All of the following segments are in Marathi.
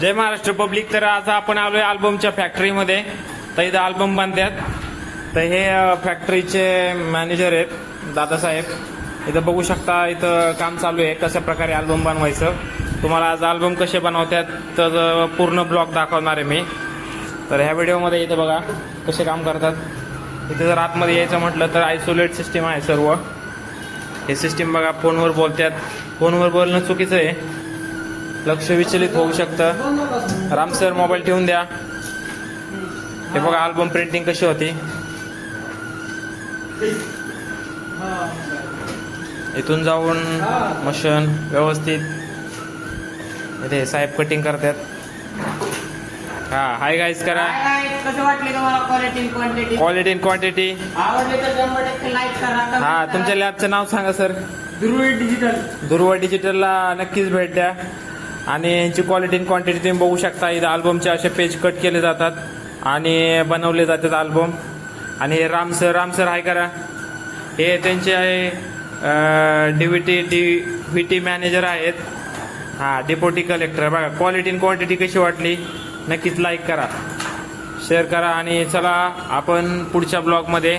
जय महाराष्ट्र पब्लिक. तर आज आपण आलोय अल्बमच्या फॅक्टरीमध्ये. तर इथं अल्बम बांधतात. तर हे फॅक्टरीचे मॅनेजर आहेत दादासाहेब. इथं बघू शकता, इथं काम चालू आहे कशा प्रकारे अल्बम बनवायचं. तुम्हाला आज अल्बम कसे बनवतात तर पूर्ण ब्लॉग दाखवणार आहे मी. तर ह्या व्हिडिओमध्ये इथं बघा कसे काम करतात. इथे जर आतमध्ये यायचं म्हटलं तर आयसोलेट सिस्टीम आहे सर्व. हे सिस्टीम बघा, फोनवर बोलतात. फोनवर बोलणं चुकीचं आहे, लक्ष विचलित होऊ शकतं. राम सर मोबाईल ठेवून द्या. हे बघा अल्बम प्रिंटिंग कशी होती. इथून जाऊन मशीन व्यवस्थित. इथे साहेब कटिंग करतात. हा हाय गाईज करा. कसं वाटले तुम्हाला quality quantity? Quality in quantity. आवडले तर 100% लाईक करा. हा, तुमच्या लॅबचं नाव सांगा सर. ध्रुव डिजिटल. ध्रुव डिजिटलला नक्कीच भेट द्या. आणि यांची क्वालिटी इन क्वांटिटी तुम्ही बघू शकता. इथं अल्बमचे असे पेज कट केले जातात आणि बनवले जातात अल्बम. आणि हे राम सर हाय करा. हे त्यांचे डीव्हीटी मॅनेजर आहेत. हा, डेप्युटी कलेक्टर. बघा क्वालिटी इन क्वांटिटी कशी वाटली नक्कीच लाईक करा, शेअर करा. आणि चला आपण पुढच्या ब्लॉगमध्ये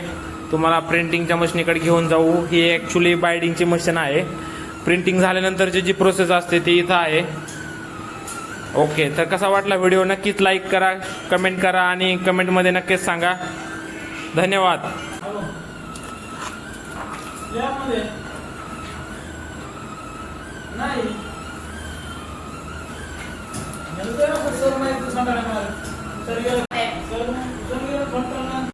तुम्हाला प्रिंटिंगच्या मशीनीकडे घेऊन जाऊ. ही ॲक्च्युली बायडिंगची मशीन आहे. प्रिंटिंग झाल्यानंतरची जी प्रोसेस असते ती इथं आहे. ओके, तर कसा वाटला व्हिडिओ नक्कीच लाईक करा, कमेंट करा आणि कमेंटमध्ये नक्कीच सांगा. धन्यवाद. नाही